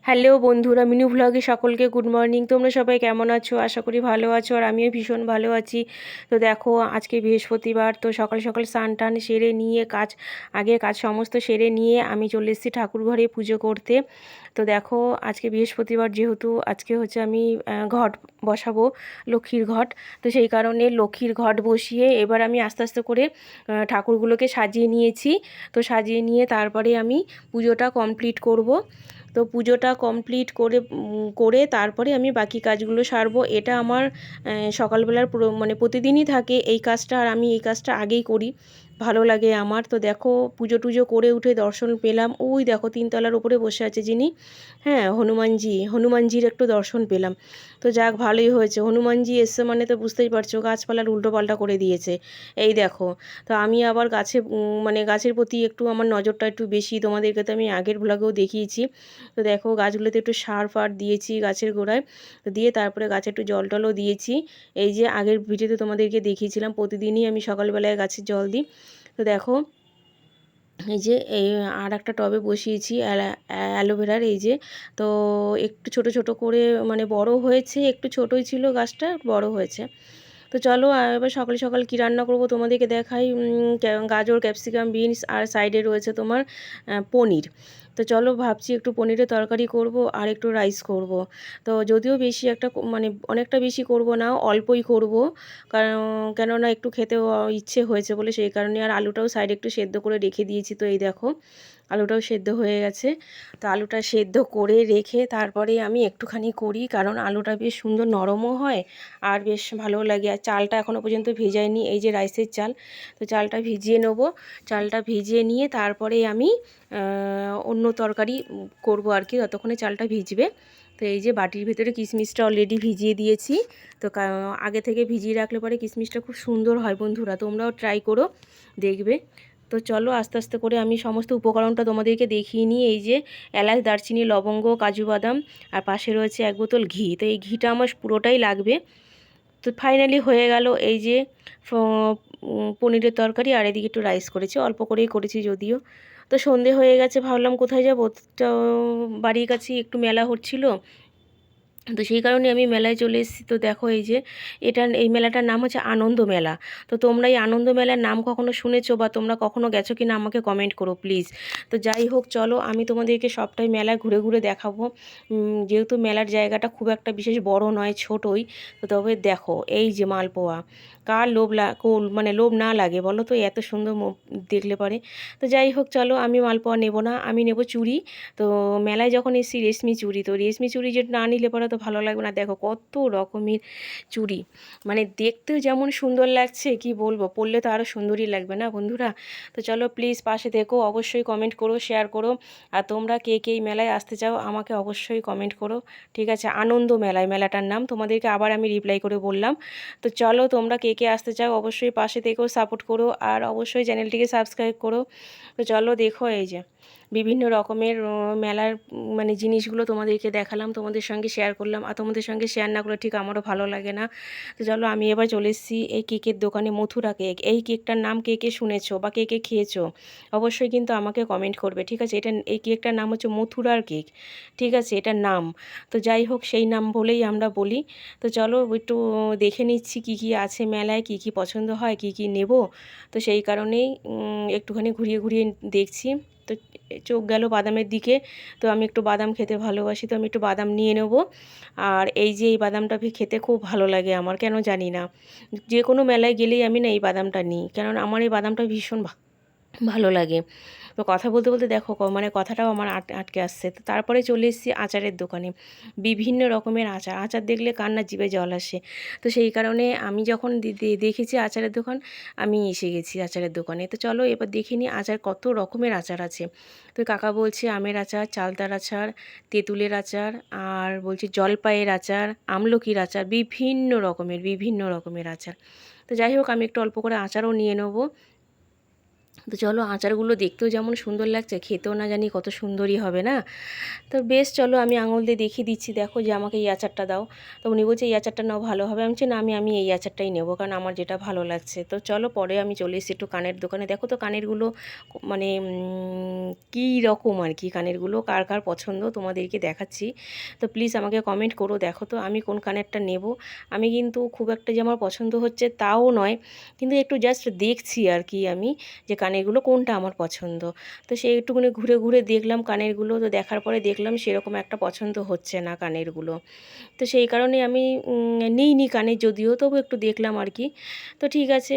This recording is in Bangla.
হ্যালো বন্ধুরা, মিনু ভ্লগে সকলকে গুড মর্নিং। তোমরা সবাই কেমন আছো? আশা করি ভালো আছো, আর আমিও ভীষণ ভালো আছি। তো দেখো, আজকে বৃহস্পতিবার, তো সকাল সকাল স্নান টান সেরে নিয়ে আগের কাজ সমস্ত সেরে নিয়ে আমি চলে এসেছি ঠাকুর ঘরে পুজো করতে। তো দেখো, আজকে বৃহস্পতিবার যেহেতু আজকে হচ্ছে আমি ঘট বসাবো, লক্ষ্মীর ঘট। তো সেই কারণে লক্ষ্মীর ঘট বসিয়ে এবার আমি আস্তে আস্তে করে ঠাকুরগুলোকে সাজিয়ে নিয়েছি। তো সাজিয়ে নিয়ে তারপরে আমি পুজোটা কমপ্লিট করব। তো পুজোটা কমপ্লিট করে তারপরে আমি বাকি কাজগুলো সারবো। এটা আমার সকালবেলার মানে প্রতিদিনই থাকে এই কাজটা, আর আমি এই কাজটা আগেই করি, ভালো লাগে আমার। তো দেখো, পুজো টুজো করে উঠে দর্শন পেলাম। ওই দেখো, তিনতলার উপরে বসে আছে যিনি, হ্যাঁ, হনুমানজির একটু দর্শন পেলাম। তো যাক, ভালোই হয়েছে, হনুমানজি এসছে মানে তো বুঝতেই পারছো, গাছপালার উল্টোপাল্টা করে দিয়েছে। এই দেখো, তো আমি আবার মানে গাছের প্রতি একটু আমার নজরটা একটু বেশি, তোমাদেরকে তো আমি আগের ভ্লগেও দেখিয়েছি। তো দেখো, গাছগুলোতে একটু সার ফার দিয়েছি গাছের গোড়ায়, তো দিয়ে তারপরে গাছে একটু জল টলও দিয়েছি। এই যে আগের ভিডিওতে তোমাদেরকে দেখিয়েছিলাম, প্রতিদিনই আমি সকালবেলায় গাছে জল দিই। তো দেখো, এই যে এই আর একটা টবে বসিয়েছি অ্যালোভেরার, এই যে। তো একটু ছোট ছোট করে, মানে বড় হয়েছে, একটু ছোটই ছিল গাছটা, বড় হয়েছে। তো চলো, এবার সকাল সকাল কী রান্না করব তোমাদেরকে দেখাই। গাজর, ক্যাপসিকাম, বিনস, আর সাইডে রয়েছে তোমার পনির। তো চলো, ভাবছি একটু পনিরের তরকারি করব আর একটু রাইস করব। তো যদিও বেশি একটা মানে অনেকটা বেশি করব না, অল্পই করব, কারণ কেননা একটু খেতেও ইচ্ছে হয়েছে বলে, সেই কারণে। আর আলুটাও সাইডে একটু সেদ্ধ করে রেখে দিয়েছি। তো এই দেখো, আলুটাও সেদ্ধ হয়ে গেছে। তো আলুটা সেদ্ধ করে রেখে তারপরে আমি একটুখানি করি, কারণ আলুটা বেশ সুন্দর নরমও হয় আর বেশ ভালোও লাগে। আর চালটা এখনও পর্যন্ত ভেজাইনি, এই যে রাইসের চাল। তো চালটা ভিজিয়ে নেব। চালটা ভিজিয়ে নিয়ে তারপরে আমি অন্য তরকারি করব আর কি, ততক্ষণে চালটা ভিজবে। তো এই যে বাটির ভেতরে কিশমিশটা অলরেডি ভিজিয়ে দিয়েছি। তো আগে থেকে ভিজিয়ে রাখলে পরে কিশমিশটা খুব সুন্দর হয় বন্ধুরা, তোমরাও ট্রাই করো, দেখবে। তো চলো, আস্তে আস্তে করে আমি সমস্ত উপকরণটা তোমাদেরকে দেখিয়ে নিই। এই যে এলাচ, দারচিনি, লবঙ্গ, কাজু বাদাম, আর পাশে রয়েছে 1 বোতল ঘি। তো এই ঘিটা আমার পুরোটাই লাগবে। তো ফাইনালি হয়ে গেল এই যে পনিরের তরকারি, আর এদিকে একটু রাইস করেছি, অল্প করেই করেছি যদিও। তো সন্ধে হয়ে গেছে, ভাবলাম কোথায় যাবো, তো বাড়ির কাছে একটু মেলা হচ্ছিল, তো সেই কারণে আমি মেলায় চলে এসেছি। তো দেখো, এই যে এই মেলাটার নাম হচ্ছে আনন্দ মেলা। তো তোমরা এই আনন্দ মেলার নাম কখনো শুনেছো, বা তোমরা কখনো গেছো কিনা আমাকে কমেন্ট করো প্লিজ। তো যাই হোক, চলো, আমি তোমাদেরকে সবটাই মেলায় ঘুরে ঘুরে দেখাবো। যেহেতু মেলার জায়গাটা খুব একটা বিশেষ বড় নয়, ছোটই। তো তবে দেখো, এই যে মালপোয়া, কার মানে লোভ না লাগে বলো তো, এত সুন্দর দেখলে পারে। তো যাই হোক, চলো, আমি মালপোয়া নেব না, আমি নেব চুড়ি। তো মেলায় যখন এসেছি, রেশমি চুড়ি, তো রেশমি চুড়ি যে না নিলে পরে তো ভালো লাগবে না। দেখো কত রকমের চুড়ি, মানে দেখতেও যেমন সুন্দর লাগছে, কি বলবো, পরলে তো আরও সুন্দরই লাগবে না বন্ধুরা। তো চলো, প্লিজ পাশে দেখো, অবশ্যই কমেন্ট করো, শেয়ার করো। আর তোমরা কে কে এই মেলায় আসতে চাও আমাকে অবশ্যই কমেন্ট করো, ঠিক আছে? আনন্দ মেলাটার নাম, তোমাদেরকে আবার আমি রিপ্লাই করে বললাম। তো চলো, তোমরা কে কে আসতে চাও অবশ্যই পাশে থেকেও সাপোর্ট করো, আর অবশ্যই চ্যানেলটিকে সাবস্ক্রাইব করো। তো চলো, দেখো, এই যে বিভিন্ন রকমের মেলার মানে জিনিসগুলো তোমাদেরকে দেখালাম, তোমাদের সঙ্গে শেয়ার করলাম। আর তোমাদের সঙ্গে শেয়ার না করলে ঠিক আমারও ভালো লাগে না। তো চলো, আমি এবার চলে এসেছি এই কেকের দোকানে, মথুরা কেক। এই কেকটার নাম কে কে শুনেছো বা কে কে খেয়েছো অবশ্যই কিন্তু আমাকে কমেন্ট করবে, ঠিক আছে? এই কেকটার নাম হচ্ছে মথুরার কেক, ঠিক আছে, এটার নাম। তো যাই হোক, সেই নাম বলেই আমরা বলি। তো চলো, একটু দেখে নিচ্ছি কি কি আছে মেলায়, কি কি পছন্দ হয়, কি কি নেব। তো সেই কারণেই একটুখানি ঘুরিয়ে ঘুরিয়ে দেখছি। তো চোখ গেল বাদামের দিকে। তো আমি একটু বাদাম খেতে ভালোবাসি, তো আমি একটু বাদাম নিয়ে নেব। আর এই যে এই বাদামটা খেতে খুব ভালো লাগে আমার, কেন জানি না, যে কোনো মেলায় গেলেই আমি না এই বাদামটা নিই, কারণ আমার এই বাদামটা ভীষণ ভালো লাগে। তো কথা বলতে বলতে দেখো, মানে কথাটাও আমার আটকে আসছে। তো তারপরে চলে এসেছি আচারের দোকানে। বিভিন্ন রকমের আচার, আচার দেখলে কান্না জিভে জল আসে। তো সেই কারণে আমি যখন দেখেছি আচারের দোকান, আমি এসে গেছি আচারের দোকানে। তো চলো, এবার দেখে নিই আচার, কত রকমের আচার আছে। তো কাকা বলছে আমের আচার, চালতার আচার, তেঁতুলের আচার, আর বলছে জলপাইয়ের আচার, আমলকির আচার, বিভিন্ন রকমের আচার। তো যাই হোক, আমি একটু অল্প করে আচারও নিয়ে নেবো। তো চলো আচারগুলো দেখতেও যেমন সুন্দর লাগছে, খেতেও না জানি কত সুন্দরই হবে না। তো বেশ চলো আমি আঙুল দিয়ে দেখিয়ে দিচ্ছি, দেখো যে আমাকে এই আচারটা দাও। তো উনি বলছে এই আচারটা নাও ভালো হবে। আমি বলছি না, আমি এই আচারটাই নেবো, কারণ আমার যেটা ভালো লাগছে। তো চলো পরে আমি চলে এসেছি একটু কানের দোকানে। দেখো তো কানেরগুলো মানে কী রকম আর কি, কানেরগুলো কার কার পছন্দ তোমাদেরকে দেখাচ্ছি। তো প্লিজ আমাকে কমেন্ট করো, দেখো তো আমি কোন কানেরটা নেব। আমি কিন্তু খুব একটা যে আমার পছন্দ হচ্ছে তাও নয়, কিন্তু একটু জাস্ট দেখছি আর কি আমি, যে কানেরগুলো কোনটা আমার পছন্দ। তো সেই একটুখানি ঘুরে ঘুরে দেখলাম কানেরগুলো, তো দেখার পরে দেখলাম সেরকম একটা পছন্দ হচ্ছে না কানেরগুলো। তো সেই কারণে আমি নিইনি কানের, যদিও তবু একটু দেখলাম আর কি। তো ঠিক আছে,